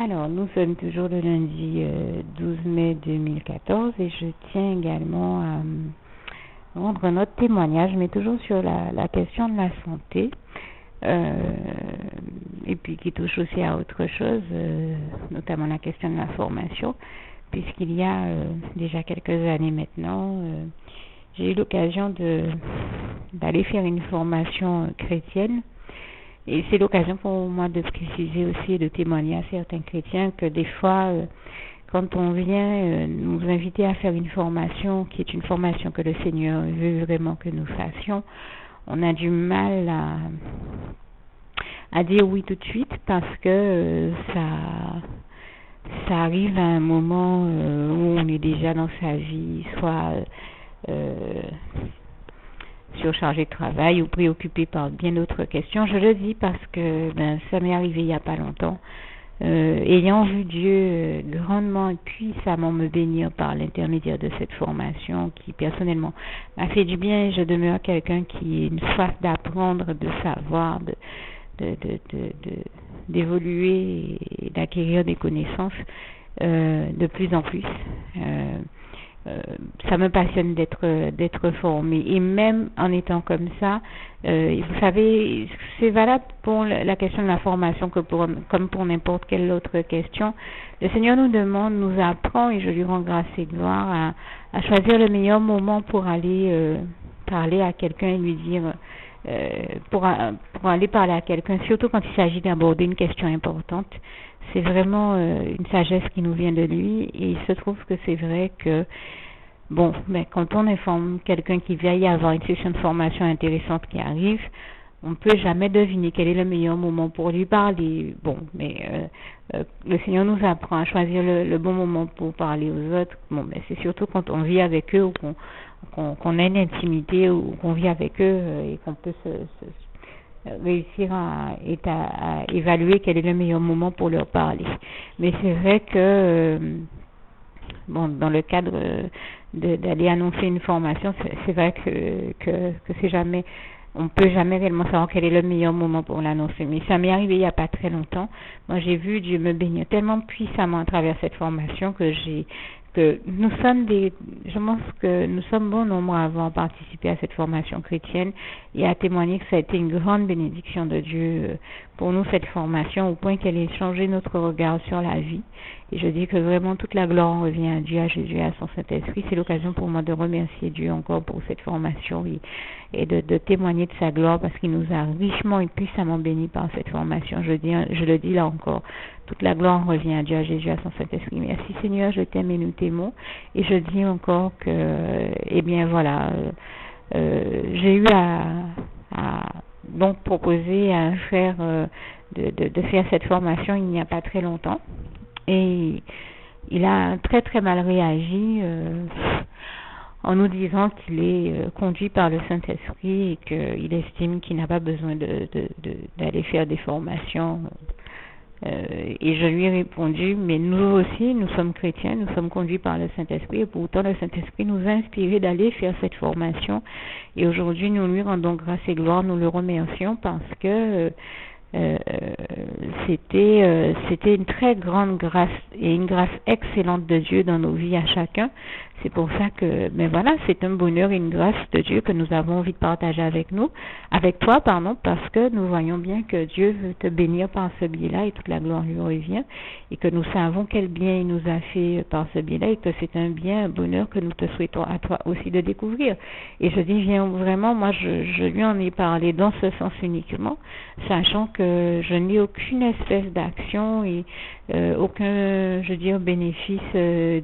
Alors, nous sommes toujours le lundi 12 mai 2014 et je tiens également à rendre notre témoignage, mais toujours sur la question de la santé, et puis qui touche aussi à autre chose, notamment la question de la formation, puisqu'il y a déjà quelques années maintenant, j'ai eu l'occasion d'aller faire une formation chrétienne. Et c'est l'occasion pour moi de préciser aussi et de témoigner à certains chrétiens que des fois, quand on vient nous inviter à faire une formation qui est une formation que le Seigneur veut vraiment que nous fassions, on a du mal à dire oui tout de suite parce que ça arrive à un moment où on est déjà dans sa vie, soit surchargé de travail ou préoccupé par bien d'autres questions. Je le dis parce que ça m'est arrivé il n'y a pas longtemps. Ayant vu Dieu grandement et puissamment me bénir par l'intermédiaire de cette formation qui personnellement m'a fait du bien, je demeure quelqu'un qui a une soif d'apprendre, de savoir, d'évoluer et d'acquérir des connaissances de plus en plus. Ça me passionne d'être formé, et même en étant comme ça, vous savez, c'est valable pour la question de la formation comme pour n'importe quelle autre question. Le Seigneur nous demande, nous apprend, et je lui rends grâce et gloire à choisir le meilleur moment pour aller parler à quelqu'un et lui dire pour aller parler à quelqu'un, surtout quand il s'agit d'aborder une question importante. C'est vraiment une sagesse qui nous vient de lui, et il se trouve que c'est vrai que quand on informe quelqu'un qui vient y avoir une session de formation intéressante qui arrive, on ne peut jamais deviner quel est le meilleur moment pour lui parler. Le Seigneur nous apprend à choisir le bon moment pour parler aux autres. C'est surtout quand on vit avec eux ou qu'on a une intimité ou qu'on vit avec eux et qu'on peut réussir à évaluer quel est le meilleur moment pour leur parler. Mais c'est vrai que dans le cadre d'aller annoncer une formation, c'est vrai que c'est jamais, on peut jamais réellement savoir quel est le meilleur moment pour l'annoncer. Mais ça m'est arrivé il n'y a pas très longtemps. Moi, j'ai vu Dieu me bénir tellement puissamment à travers cette formation que nous sommes je pense que nous sommes bon nombre à avoir participé à cette formation chrétienne et à témoigner que ça a été une grande bénédiction de Dieu pour nous, cette formation, au point qu'elle ait changé notre regard sur la vie. Et je dis que vraiment toute la gloire revient à Dieu, à Jésus et à son Saint-Esprit. C'est l'occasion pour moi de remercier Dieu encore pour cette formation et de témoigner de sa gloire parce qu'il nous a richement et puissamment bénis par cette formation. Je le dis là encore, toute la gloire revient à Dieu, à Jésus, à son Saint-Esprit. Merci Seigneur, je t'aime et nous t'aimons. Et je dis encore que, j'ai eu à donc proposer à un frère de faire cette formation il n'y a pas très longtemps. Et il a très très mal réagi en nous disant qu'il est conduit par le Saint-Esprit et qu'il estime qu'il n'a pas besoin d'aller faire des formations. Et je lui ai répondu, mais nous aussi, nous sommes chrétiens, nous sommes conduits par le Saint-Esprit, et pourtant le Saint-Esprit nous a inspirés d'aller faire cette formation. Et aujourd'hui, nous lui rendons grâce et gloire, nous le remercions parce que c'était une très grande grâce et une grâce excellente de Dieu dans nos vies à chacun. C'est pour ça que, c'est un bonheur et une grâce de Dieu que nous avons envie de partager avec toi, parce que nous voyons bien que Dieu veut te bénir par ce biais-là et toute la gloire lui revient, et que nous savons quel bien il nous a fait par ce biais-là, et que c'est un bien, un bonheur que nous te souhaitons à toi aussi de découvrir. Et je dis, moi je lui en ai parlé dans ce sens uniquement, sachant que je n'ai aucune espèce d'action et aucun, bénéfice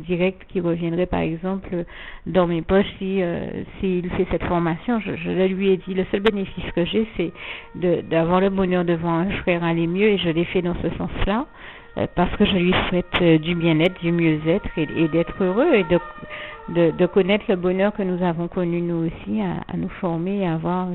direct qui reviendrait par exemple dans mes poches s'il fait cette formation. Je le lui ai dit, le seul bénéfice que j'ai, c'est d'avoir le bonheur de voir un frère aller mieux, et je l'ai fait dans ce sens-là parce que je lui souhaite du bien-être, du mieux-être et d'être heureux et de connaître le bonheur que nous avons connu nous aussi, à nous former, à voir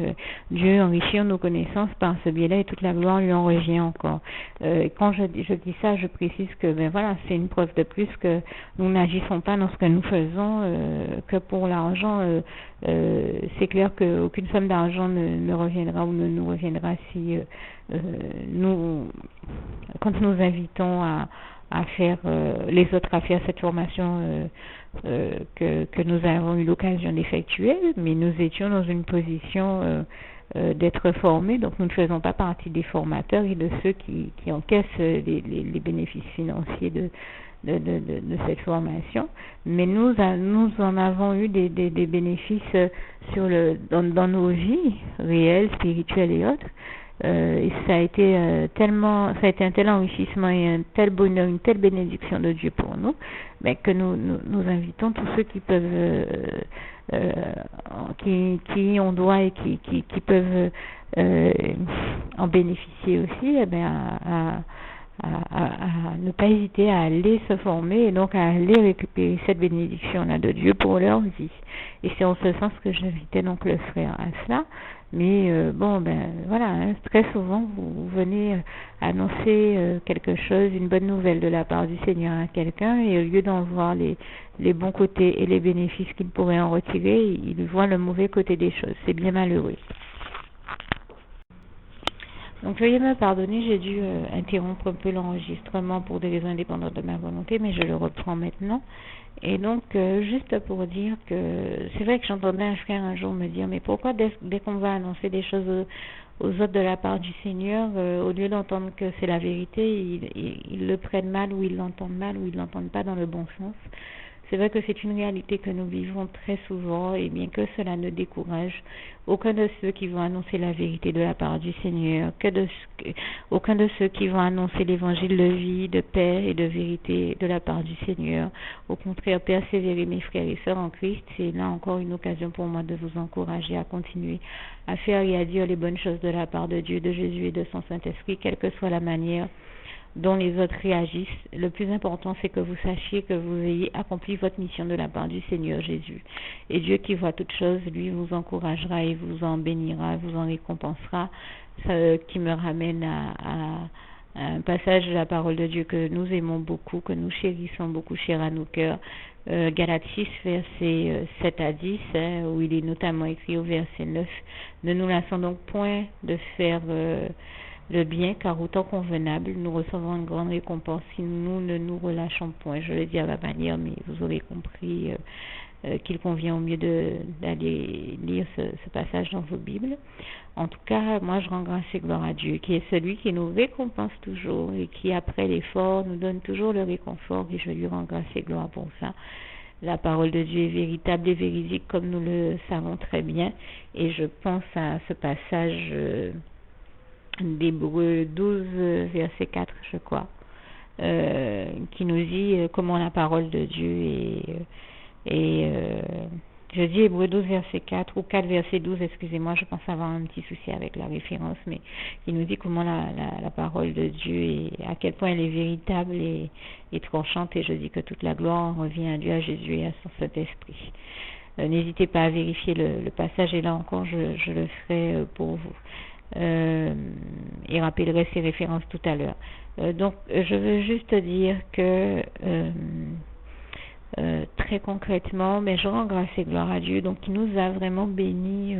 Dieu enrichir nos connaissances par ce biais-là, et toute la gloire lui en revient encore. Quand je dis ça, je précise que voilà, c'est une preuve de plus que nous n'agissons pas dans ce que nous faisons que pour l'argent. C'est clair qu'aucune somme d'argent ne reviendra ou ne nous reviendra si quand nous invitons à faire les autres, à faire cette formation que nous avons eu l'occasion d'effectuer, mais nous étions dans une position d'être formés, donc nous ne faisons pas partie des formateurs et de ceux qui encaissent les bénéfices financiers de cette formation, mais nous en avons eu des bénéfices dans nos vies réelles, spirituelles et autres. Et ça a été un tel enrichissement et un tel bonheur, une telle bénédiction de Dieu pour nous, mais que nous invitons tous ceux qui peuvent, qui ont droit et qui peuvent en bénéficier aussi, à ne pas hésiter à aller se former et donc à aller récupérer cette bénédiction-là de Dieu pour leur vie. Et c'est en ce sens que j'invitais donc le frère à cela. Mais voilà, hein, très souvent vous venez annoncer quelque chose, une bonne nouvelle de la part du Seigneur à quelqu'un, et au lieu d'en voir les bons côtés et les bénéfices qu'il pourrait en retirer, il voit le mauvais côté des choses. C'est bien malheureux. Donc veuillez me pardonner, j'ai dû interrompre un peu l'enregistrement pour des raisons indépendantes de ma volonté, mais je le reprends maintenant. Et donc, juste pour dire que c'est vrai que j'entendais un frère un jour me dire, mais pourquoi dès qu'on va annoncer des choses aux autres de la part du Seigneur, au lieu d'entendre que c'est la vérité, ils le prennent mal, ou ils l'entendent mal, ou ils l'entendent pas dans le bon sens. C'est vrai que c'est une réalité que nous vivons très souvent, et bien que cela ne décourage aucun de ceux qui vont annoncer la vérité de la part du Seigneur, aucun de ceux qui vont annoncer l'évangile de vie, de paix et de vérité de la part du Seigneur. Au contraire, persévérer, mes frères et sœurs en Christ, c'est là encore une occasion pour moi de vous encourager à continuer à faire et à dire les bonnes choses de la part de Dieu, de Jésus et de son Saint-Esprit, quelle que soit la manière dont les autres réagissent. Le plus important, c'est que vous sachiez que vous ayez accompli votre mission de la part du Seigneur Jésus. Et Dieu qui voit toutes choses, lui vous encouragera et vous en bénira, vous en récompensera. Ça, qui me ramène à un passage de la parole de Dieu que nous aimons beaucoup, que nous chérissons beaucoup, cher à nos cœurs. Galates 6, versets 7 à 10, où il est notamment écrit au verset 9. Ne nous lassons donc point de faire le bien, car autant convenable, nous recevons une grande récompense si nous ne nous relâchons point. Je le dis à ma manière, mais vous aurez compris qu'il convient au mieux d'aller lire ce passage dans vos Bibles. En tout cas, moi je rends grâce et gloire à Dieu, qui est celui qui nous récompense toujours et qui, après l'effort, nous donne toujours le réconfort, et je lui rends grâce et gloire pour ça. La parole de Dieu est véritable et véridique, comme nous le savons très bien, et je pense à ce passage d'Hébreux 12, verset 4, je crois, qui nous dit comment la parole de Dieu je dis Hébreux 12, verset 4, ou 4, verset 12, excusez-moi, je pense avoir un petit souci avec la référence, mais qui nous dit comment la parole de Dieu et à quel point elle est véritable et tranchante, et je dis que toute la gloire revient à Dieu, à Jésus et à son Saint-Esprit. N'hésitez pas à vérifier le passage, et là encore je le ferai pour vous. Et rappellerai ces références tout à l'heure. Donc je veux juste dire que très concrètement, mais je rends grâce et gloire à Dieu, donc qui nous a vraiment bénis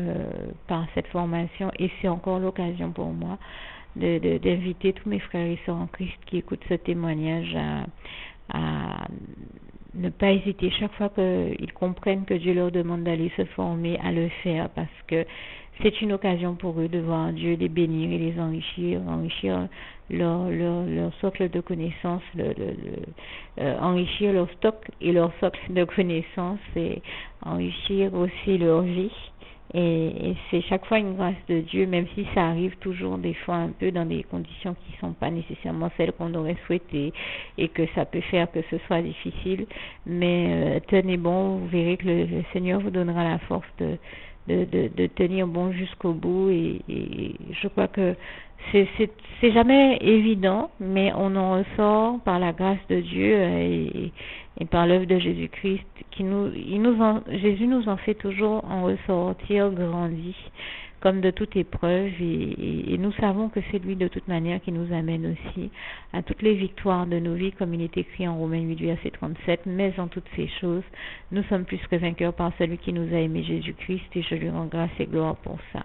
par cette formation, et c'est encore l'occasion pour moi d'inviter tous mes frères et sœurs en Christ qui écoutent ce témoignage à ne pas hésiter chaque fois qu'ils comprennent que Dieu leur demande d'aller se former, à le faire, parce que c'est une occasion pour eux de voir Dieu les bénir et les enrichir leur socle de connaissances, enrichir leur stock et leur socle de connaissances, et enrichir aussi leur vie. Et c'est chaque fois une grâce de Dieu, même si ça arrive toujours des fois un peu dans des conditions qui ne sont pas nécessairement celles qu'on aurait souhaité, et que ça peut faire que ce soit difficile. Mais tenez bon, vous verrez que le Seigneur vous donnera la force de tenir bon jusqu'au bout et je crois que c'est jamais évident, mais on en ressort par la grâce de Dieu et par l'œuvre de Jésus-Christ Jésus nous en fait toujours en ressortir grandi comme de toute épreuve et nous savons que c'est lui de toute manière qui nous amène aussi à toutes les victoires de nos vies comme il est écrit en Romains 8 verset 37, mais en toutes ces choses nous sommes plus que vainqueurs par celui qui nous a aimé Jésus-Christ et je lui rends grâce et gloire pour ça.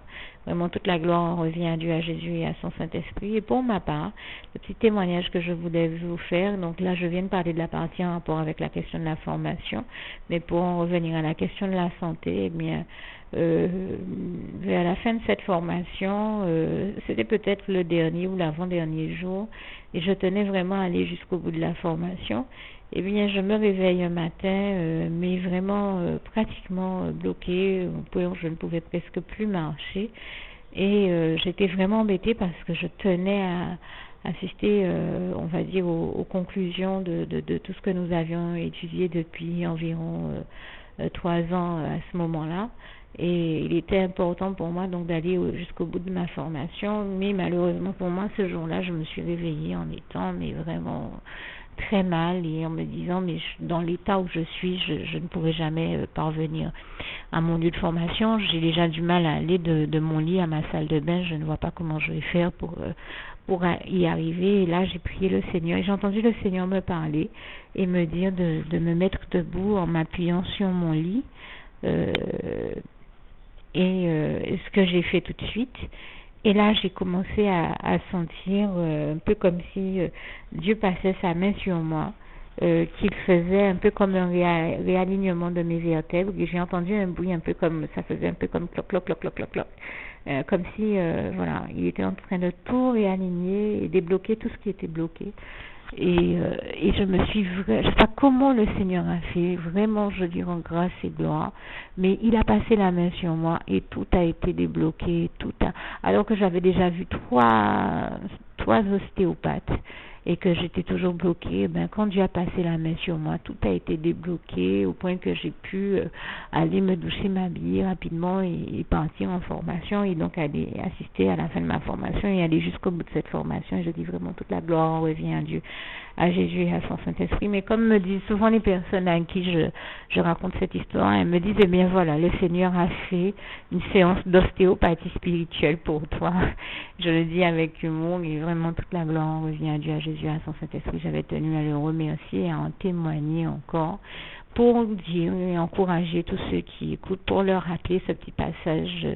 Vraiment toute la gloire revient à Dieu, à Jésus et à son Saint-Esprit. Et pour ma part, le petit témoignage que je voulais vous faire, donc là je viens de parler de la partie en rapport avec la question de la formation, mais pour en revenir à la question de la santé, eh bien vers la fin de cette formation, c'était peut-être le dernier ou l'avant-dernier jour, et je tenais vraiment à aller jusqu'au bout de la formation. Eh bien, je me réveille un matin, mais vraiment pratiquement bloquée, je ne pouvais presque plus marcher, et j'étais vraiment embêtée parce que je tenais à assister, on va dire, aux conclusions de tout ce que nous avions étudié depuis environ 3 ans à ce moment-là. Et il était important pour moi donc d'aller jusqu'au bout de ma formation, mais malheureusement pour moi ce jour-là je me suis réveillée en étant mais vraiment très mal et en me disant mais dans l'état où je suis je ne pourrai jamais parvenir à mon lieu de formation. J'ai déjà du mal à aller de mon lit à ma salle de bain, je ne vois pas comment je vais faire pour y arriver. Et là j'ai prié le Seigneur et j'ai entendu le Seigneur me parler et me dire de me mettre debout en m'appuyant sur mon lit. Ce que j'ai fait tout de suite. Et là, j'ai commencé à sentir un peu comme si Dieu passait sa main sur moi, qu'il faisait un peu comme un réalignement de mes vertèbres. Et j'ai entendu un bruit un peu comme, ça faisait un peu comme cloc, cloc, cloc, cloc, cloc, cloc. Comme si, voilà, il était en train de tout réaligner et débloquer tout ce qui était bloqué. Et je me suis je sais pas comment le Seigneur a fait, vraiment je lui rends grâce et gloire, mais il a passé la main sur moi et tout a été débloqué, alors que j'avais déjà vu trois ostéopathes et que j'étais toujours bloquée. Quand Dieu a passé la main sur moi, tout a été débloqué au point que j'ai pu aller me doucher, m'habiller rapidement et partir en formation et donc aller assister à la fin de ma formation et aller jusqu'au bout de cette formation. Et je dis vraiment toute la gloire revient à Dieu, à Jésus et à son Saint-Esprit. Mais comme me disent souvent les personnes à qui je raconte cette histoire, elles me disent, eh bien voilà, le Seigneur a fait une séance d'ostéopathie spirituelle pour toi. Je le dis avec humour et vraiment toute la gloire revient à Dieu, à Jésus, à son Saint-Esprit. J'avais tenu à le remercier et à en témoigner encore pour dire et encourager tous ceux qui écoutent, pour leur rappeler ce petit passage,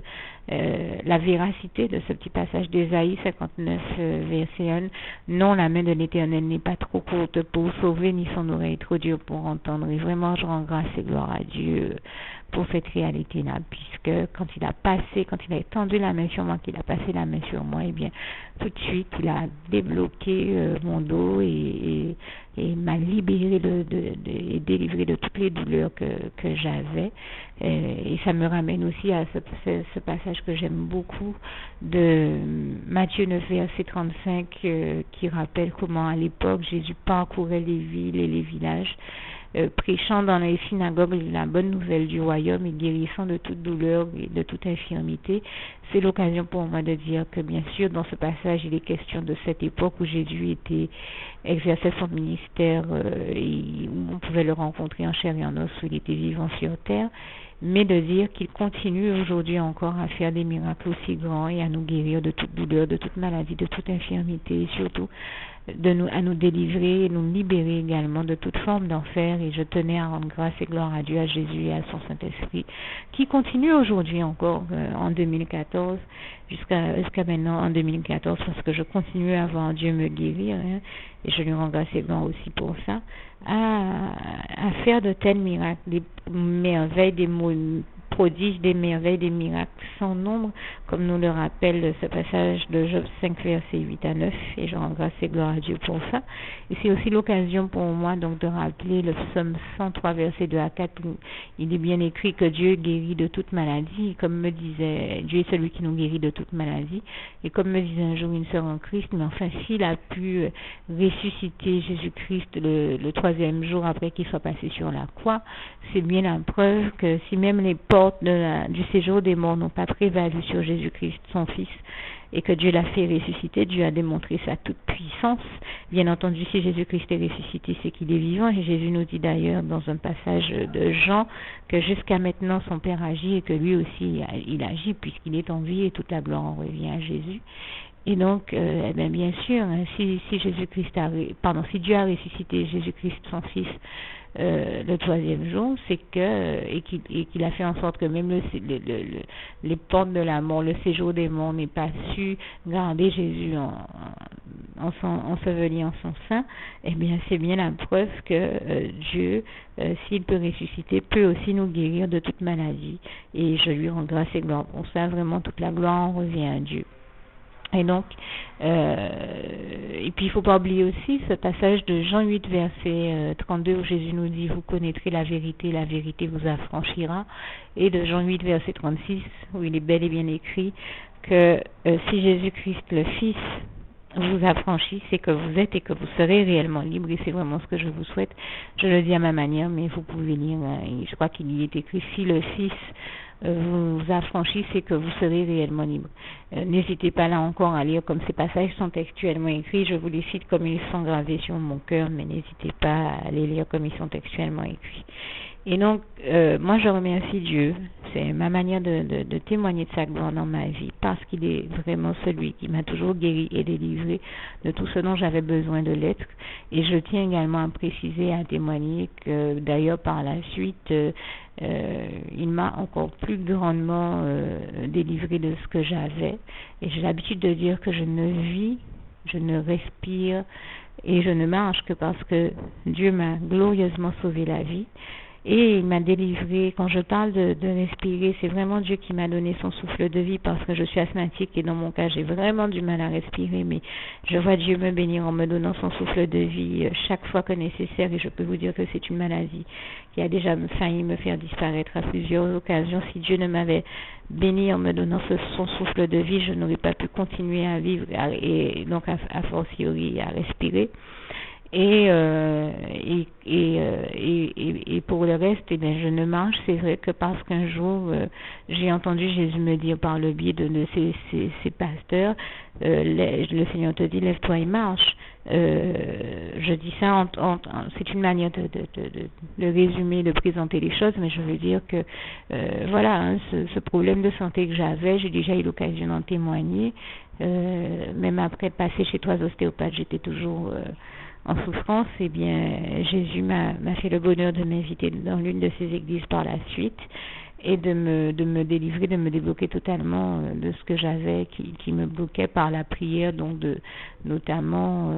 la véracité de ce petit passage d'Ésaïe 59, verset 1. Non, la main de l'Éternel n'est pas trop courte pour sauver, ni son oreille trop dure pour entendre. Et vraiment, je rends grâce et gloire à Dieu pour cette réalité-là, puisque quand il a étendu la main sur moi, qu'il a passé la main sur moi, eh bien, tout de suite, il a débloqué mon dos et m'a libéré et délivré de toutes les douleurs que j'avais. Et ça me ramène aussi à ce passage que j'aime beaucoup de Matthieu 9, verset 35, qui rappelle comment à l'époque Jésus parcourait les villes et les villages, prêchant dans les synagogues la bonne nouvelle du royaume et guérissant de toute douleur et de toute infirmité. C'est l'occasion pour moi de dire que bien sûr dans ce passage il est question de cette époque où Jésus exerçait son ministère et où on pouvait le rencontrer en chair et en os, où il était vivant sur terre, mais de dire qu'il continue aujourd'hui encore à faire des miracles aussi grands et à nous guérir de toute douleur, de toute maladie, de toute infirmité et surtout à nous délivrer et nous libérer également de toute forme d'enfer. Et je tenais à rendre grâce et gloire à Dieu, à Jésus et à son Saint-Esprit qui continue aujourd'hui encore en 2014 jusqu'à maintenant en 2014, parce que je continue à voir Dieu me guérir et je lui rends grâce et gloire aussi pour ça, à faire de tels miracles, des merveilles, des prodiges, des merveilles, des miracles sans nombre, comme nous le rappelle ce passage de Job 5, versets 8 à 9, et je rends grâce et gloire à Dieu pour ça. Et c'est aussi l'occasion pour moi donc de rappeler le psaume 103, versets 2 à 4, où il est bien écrit que Dieu guérit de toute maladie, comme me disait, Dieu est celui qui nous guérit de toute maladie, et comme me disait un jour une sœur en Christ, mais enfin s'il a pu ressusciter Jésus-Christ le 3e jour après qu'il soit passé sur la croix, c'est bien la preuve que si même les portes portes du séjour des morts n'ont pas prévalu sur Jésus-Christ, son Fils, et que Dieu l'a fait ressusciter, Dieu a démontré sa toute puissance. Bien entendu, si Jésus-Christ est ressuscité, c'est qu'il est vivant. Et Jésus nous dit d'ailleurs dans un passage de Jean que jusqu'à maintenant son Père agit et que lui aussi il agit puisqu'il est en vie et toute la gloire revient à Jésus. Et donc, bien sûr, si Dieu a ressuscité Jésus-Christ, son Fils, le troisième jour, c'est qu'il a fait en sorte que même les portes de la mort, le séjour des morts n'ait pas su garder Jésus enseveli en son sein. Eh bien, c'est bien la preuve que Dieu, s'il peut ressusciter, peut aussi nous guérir de toute maladie. Et je lui rends grâce et gloire pour ça. Vraiment, toute la gloire en revient à Dieu. Et donc, et puis il faut pas oublier aussi ce passage de Jean 8, verset 32, où Jésus nous dit, vous connaîtrez la vérité vous affranchira. Et de Jean 8, verset 36, où il est bel et bien écrit que si Jésus-Christ, le Fils, vous affranchit, c'est que vous êtes et que vous serez réellement libre, et c'est vraiment ce que je vous souhaite. Je le dis à ma manière, mais vous pouvez lire, je crois qu'il y est écrit, si le Fils vous affranchit, c'est que vous serez réellement libre. N'hésitez pas là encore à lire comme ces passages sont textuellement écrits. Je vous les cite comme ils sont gravés sur mon cœur, mais n'hésitez pas à les lire comme ils sont textuellement écrits. Et donc, moi je remercie Dieu. C'est ma manière de témoigner de sa gloire dans ma vie, parce qu'il est vraiment celui qui m'a toujours guéri et délivré de tout ce dont j'avais besoin de l'être. Et je tiens également à préciser et à témoigner que d'ailleurs par la suite, il m'a encore plus grandement délivré de ce que j'avais. Et j'ai l'habitude de dire que je ne vis, je ne respire et je ne marche que parce que Dieu m'a glorieusement sauvé la vie. Et il m'a délivré. Quand je parle de respirer, c'est vraiment Dieu qui m'a donné son souffle de vie, parce que je suis asthmatique et dans mon cas j'ai vraiment du mal à respirer, mais je vois Dieu me bénir en me donnant son souffle de vie chaque fois que nécessaire, et je peux vous dire que c'est une maladie qui a déjà failli me faire disparaître à plusieurs occasions. Si Dieu ne m'avait béni en me donnant son souffle de vie, je n'aurais pas pu continuer à vivre et donc à fortiori à respirer. Et pour le reste, je ne marche. C'est vrai que parce qu'un jour, j'ai entendu Jésus me dire par le biais de ces pasteurs, le Seigneur te dit, lève-toi et marche. Je dis ça, c'est une manière de résumer, de présenter les choses, mais je veux dire que voilà, ce problème de santé que j'avais, j'ai déjà eu l'occasion d'en témoigner. Même après passer chez 3 ostéopathes, j'étais toujours en souffrance. Eh bien, Jésus m'a fait le bonheur de m'inviter dans l'une de ces églises par la suite et de me délivrer, de me débloquer totalement de ce que j'avais qui me bloquait par la prière, donc notamment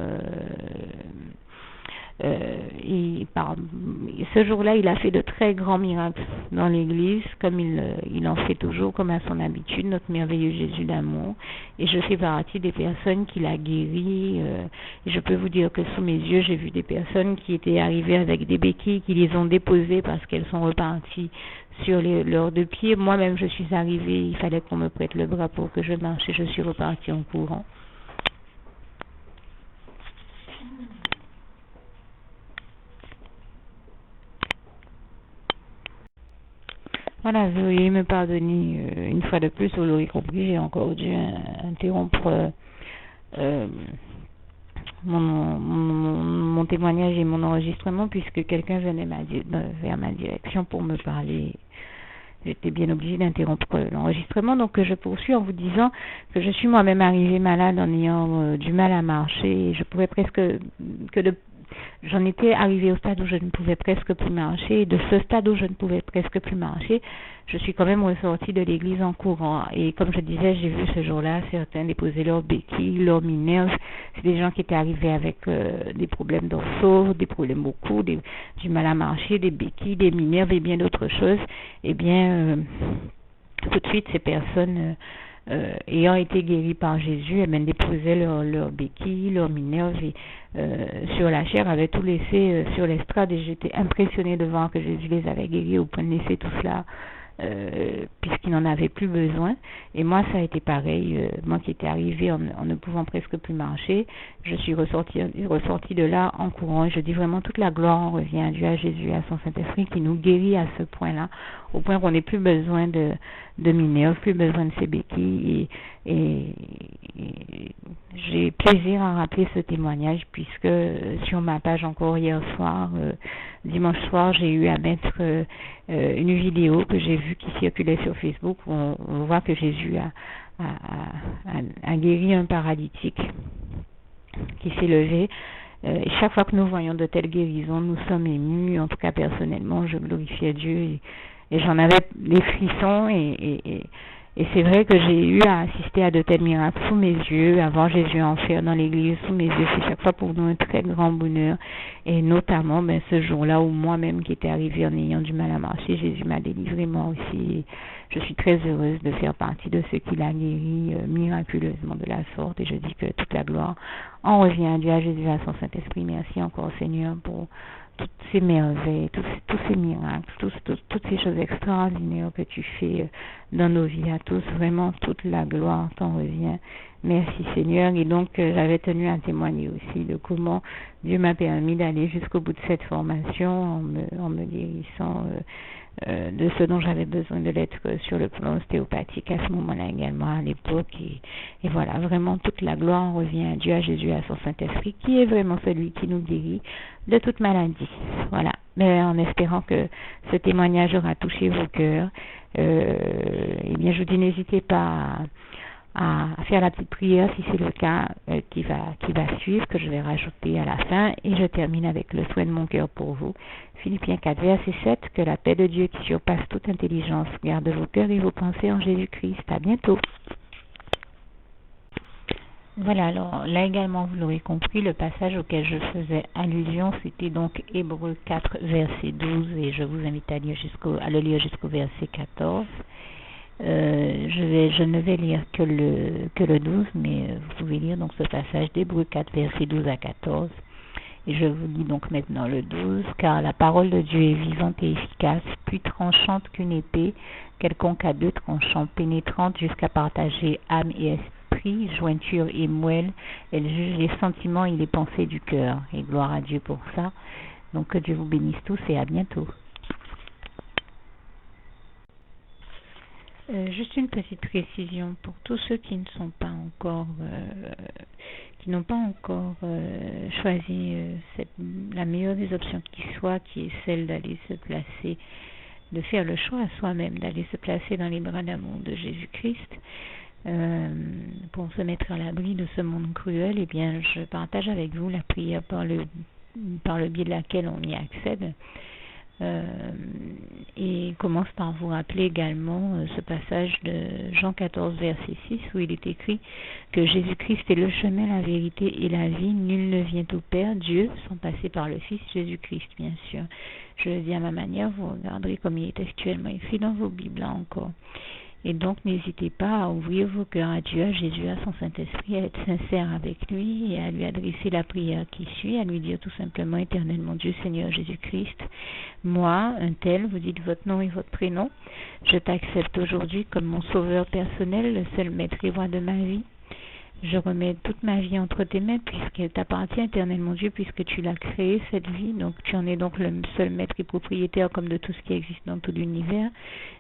ce jour-là, il a fait de très grands miracles dans l'église, comme il en fait toujours, comme à son habitude, notre merveilleux Jésus d'amour. Et je fais partie des personnes qu'il a guéries. Et je peux vous dire que sous mes yeux, j'ai vu des personnes qui étaient arrivées avec des béquilles, qui les ont déposées parce qu'elles sont reparties sur leurs 2 pieds. Moi-même, je suis arrivée, il fallait qu'on me prête le bras pour que je marche, et je suis repartie en courant. Voilà, veuillez me pardonner une fois de plus, vous l'aurez compris, j'ai encore dû interrompre mon témoignage et mon enregistrement, puisque quelqu'un venait vers ma direction pour me parler. J'étais bien obligée d'interrompre l'enregistrement, donc je poursuis en vous disant que je suis moi-même arrivée malade en ayant du mal à marcher. Je pouvais presque j'en étais arrivée au stade où je ne pouvais presque plus marcher, et de ce stade où je ne pouvais presque plus marcher, je suis quand même ressortie de l'église en courant. Et comme je disais, j'ai vu ce jour-là certains déposer leurs béquilles, leurs minerves. C'est des gens qui étaient arrivés avec des problèmes d'ortho, des problèmes au cou, du mal à marcher, des béquilles, des minerves et bien d'autres choses. Eh bien, tout de suite, ces personnes ayant été guéries par Jésus, elles déposaient leurs béquilles, leurs minerves sur la chair, avaient tout laissé sur l'estrade, et j'étais impressionnée de voir que Jésus les avait guéris au point de laisser tout cela puisqu'il n'en avait plus besoin. Et moi, ça a été pareil. Moi qui étais arrivée en ne pouvant presque plus marcher, je suis ressortie de là en courant. Et je dis vraiment toute la gloire en revient à Dieu, à Jésus, à son Saint-Esprit qui nous guérit à ce point-là, au point qu'on n'ait plus besoin de minerve, plus besoin de ces béquilles. Et j'ai plaisir à rappeler ce témoignage puisque sur ma page encore hier soir, dimanche soir, j'ai eu à mettre une vidéo que j'ai vue qui circulait sur Facebook où on voit que Jésus a guéri un paralytique qui s'est levé. Et chaque fois que nous voyons de telles guérisons, nous sommes émus. En tout cas, personnellement, je glorifiais Dieu et j'en avais des frissons et c'est vrai que j'ai eu à assister à de tels miracles sous mes yeux, à voir Jésus en faire dans l'église sous mes yeux. C'est chaque fois pour nous un très grand bonheur. Et notamment, ce jour-là où moi-même qui étais arrivée en ayant du mal à marcher, Jésus m'a délivré moi aussi. Je suis très heureuse de faire partie de ceux qu'il a guéri miraculeusement de la sorte. Et je dis que toute la gloire en revient à Dieu, à Jésus, à son Saint-Esprit. Merci encore Seigneur pour toutes ces merveilles, tous ces miracles, toutes ces choses extraordinaires que tu fais dans nos vies à tous. Vraiment, toute la gloire t'en revient. Merci Seigneur. Et donc, j'avais tenu à témoigner aussi de comment Dieu m'a permis d'aller jusqu'au bout de cette formation en me guérissant de ce dont j'avais besoin de l'être sur le plan ostéopathique à ce moment-là également, à l'époque. Et voilà, vraiment toute la gloire en revient à Dieu, à Jésus, à son Saint-Esprit, qui est vraiment celui qui nous guérit de toute maladie. Voilà, mais en espérant que ce témoignage aura touché vos cœurs, eh bien je vous dis, n'hésitez pas à faire la petite prière si c'est le cas qui va suivre, que je vais rajouter à la fin, et je termine avec le souhait de mon cœur pour vous. Philippiens 4, verset 7, que la paix de Dieu qui surpasse toute intelligence garde vos cœurs et vos pensées en Jésus-Christ. À bientôt. Voilà, alors là également vous l'aurez compris, le passage auquel je faisais allusion, c'était donc Hébreux 4, verset 12, et je vous invite à le lire jusqu'au verset 14. Je ne vais lire que le 12, mais vous pouvez lire donc ce passage d'Hébreux 4, versets 12 à 14. Et je vous lis donc maintenant le 12. Car la parole de Dieu est vivante et efficace, plus tranchante qu'une épée, quelconque à deux tranchants, pénétrante jusqu'à partager âme et esprit, jointure et moelle. Elle juge les sentiments et les pensées du cœur. Et gloire à Dieu pour ça. Donc que Dieu vous bénisse tous et à bientôt. Juste une petite précision pour tous ceux qui ne sont pas encore, qui n'ont pas encore choisi la meilleure des options qui soit, qui est celle d'aller se placer, de faire le choix à soi-même, d'aller se placer dans les bras d'amour de Jésus-Christ, pour se mettre à l'abri de ce monde cruel. Eh bien, je partage avec vous la prière par le biais de laquelle on y accède. Et commence par vous rappeler également ce passage de Jean 14 verset 6 où il est écrit que Jésus-Christ est le chemin, la vérité et la vie. Nul ne vient au Père, Dieu, sans passer par le Fils Jésus-Christ, bien sûr. Je le dis à ma manière, vous regarderez comme il est actuellement écrit dans vos Bibles là encore. Et donc, n'hésitez pas à ouvrir vos cœurs à Dieu, à Jésus, à son Saint-Esprit, à être sincère avec lui et à lui adresser la prière qui suit, à lui dire tout simplement, Éternel mon Dieu, Seigneur Jésus-Christ, moi, un tel, vous dites votre nom et votre prénom, je t'accepte aujourd'hui comme mon sauveur personnel, le seul maître et roi de ma vie. Je remets toute ma vie entre tes mains puisqu'elle t'appartient, Éternel mon Dieu, puisque tu l'as créée, cette vie. Donc tu en es donc le seul maître et propriétaire comme de tout ce qui existe dans tout l'univers.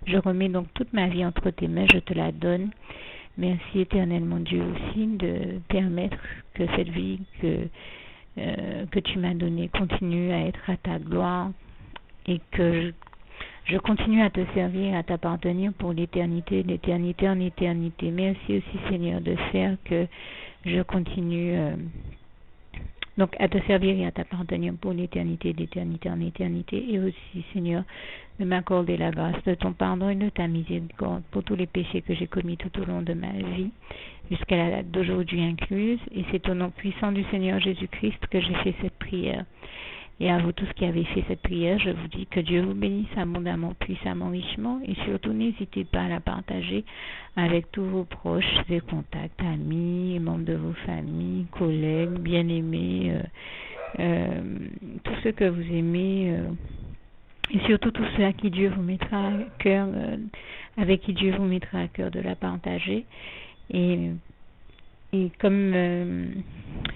Je remets donc toute ma vie entre tes mains, je te la donne. Merci, Éternel mon Dieu, aussi de permettre que cette vie que tu m'as donnée continue à être à ta gloire et que je continue à te servir et à t'appartenir pour l'éternité, d'éternité en éternité. Merci aussi, Seigneur, de faire que je continue donc à te servir et à t'appartenir pour l'éternité, d'éternité en éternité. Et aussi, Seigneur, de m'accorder la grâce de ton pardon et de ta miséricorde pour tous les péchés que j'ai commis tout au long de ma vie, jusqu'à la date d'aujourd'hui incluse. Et c'est au nom puissant du Seigneur Jésus-Christ que j'ai fait cette prière. Et à vous tous qui avez fait cette prière, je vous dis que Dieu vous bénisse abondamment, puissamment, richement, et surtout n'hésitez pas à la partager avec tous vos proches et contacts, amis, membres de vos familles, collègues, bien-aimés, tous ceux que vous aimez, Et surtout tous ceux à qui Dieu vous mettra à cœur, avec qui Dieu vous mettra à cœur de la partager. Et, et comme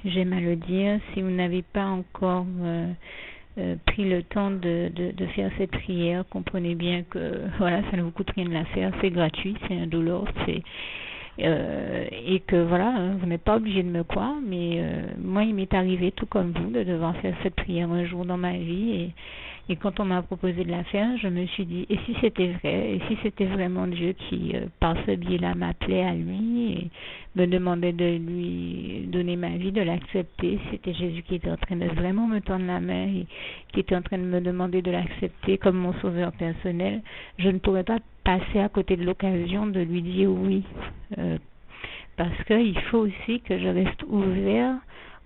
j'aime à le dire, si vous n'avez pas encore pris le temps de faire cette prière, comprenez bien que voilà, ça ne vous coûte rien de la faire, c'est gratuit, c'est indolore, et que voilà, vous n'êtes pas obligé de me croire, mais moi il m'est arrivé tout comme vous de devoir faire cette prière un jour dans ma vie, et quand on m'a proposé de la faire, je me suis dit, et si c'était vrai, et si c'était vraiment Dieu qui, par ce biais-là, m'appelait à lui et me demandait de lui donner ma vie, de l'accepter, c'était Jésus qui était en train de vraiment me tendre la main et qui était en train de me demander de l'accepter comme mon sauveur personnel, je ne pourrais pas passer à côté de l'occasion de lui dire oui, parce qu'il faut aussi que je reste ouvert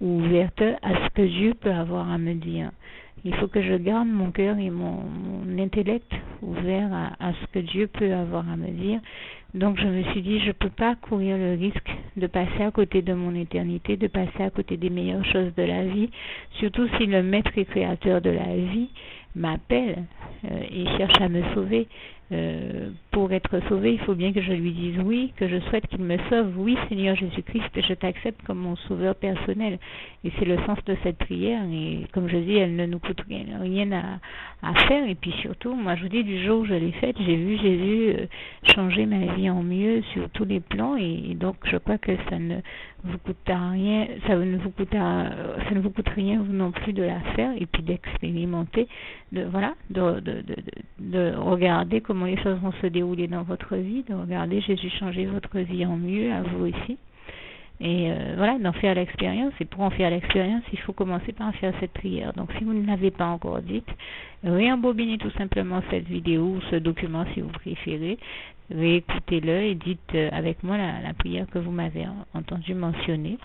ou ouverte à ce que Dieu peut avoir à me dire. Il faut que je garde mon cœur et mon intellect ouverts à ce que Dieu peut avoir à me dire. Donc je me suis dit, je ne peux pas courir le risque de passer à côté de mon éternité, de passer à côté des meilleures choses de la vie, surtout si le maître et créateur de la vie m'appelle et cherche à me sauver. Pour être sauvé, il faut bien que je lui dise oui, que je souhaite qu'il me sauve. Oui, Seigneur Jésus-Christ, je t'accepte comme mon sauveur personnel. Et c'est le sens de cette prière. Et comme je dis, elle ne nous coûte rien à faire. Et puis surtout, moi je vous dis, du jour où je l'ai faite, j'ai vu Jésus changer ma vie en mieux sur tous les plans. Et donc je crois que ça ne vous coûtera rien, ça ne vous coûte rien vous non plus de la faire et puis d'expérimenter, de regarder comment les choses vont se dérouler dans votre vie, de regarder Jésus changer votre vie en mieux, à vous aussi. Et voilà, d'en faire l'expérience. Et pour en faire l'expérience, il faut commencer par faire cette prière. Donc si vous ne l'avez pas encore dite, réembobinez tout simplement cette vidéo ou ce document si vous préférez. Réécoutez-le et dites avec moi la prière que vous m'avez entendu mentionner.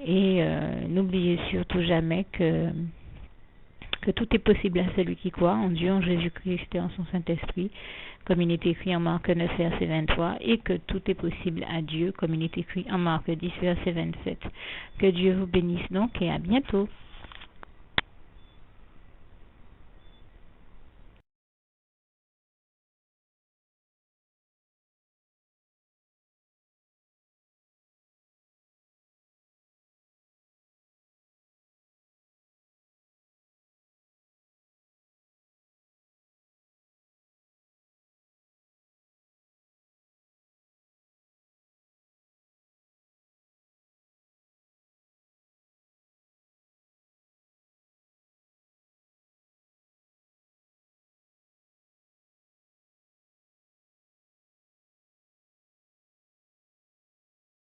Et n'oubliez surtout jamais que tout est possible à celui qui croit en Dieu, en Jésus-Christ et en son Saint-Esprit, comme il est écrit en Marc 9, verset 23, et que tout est possible à Dieu, comme il est écrit en Marc 10, verset 27. Que Dieu vous bénisse donc et à bientôt.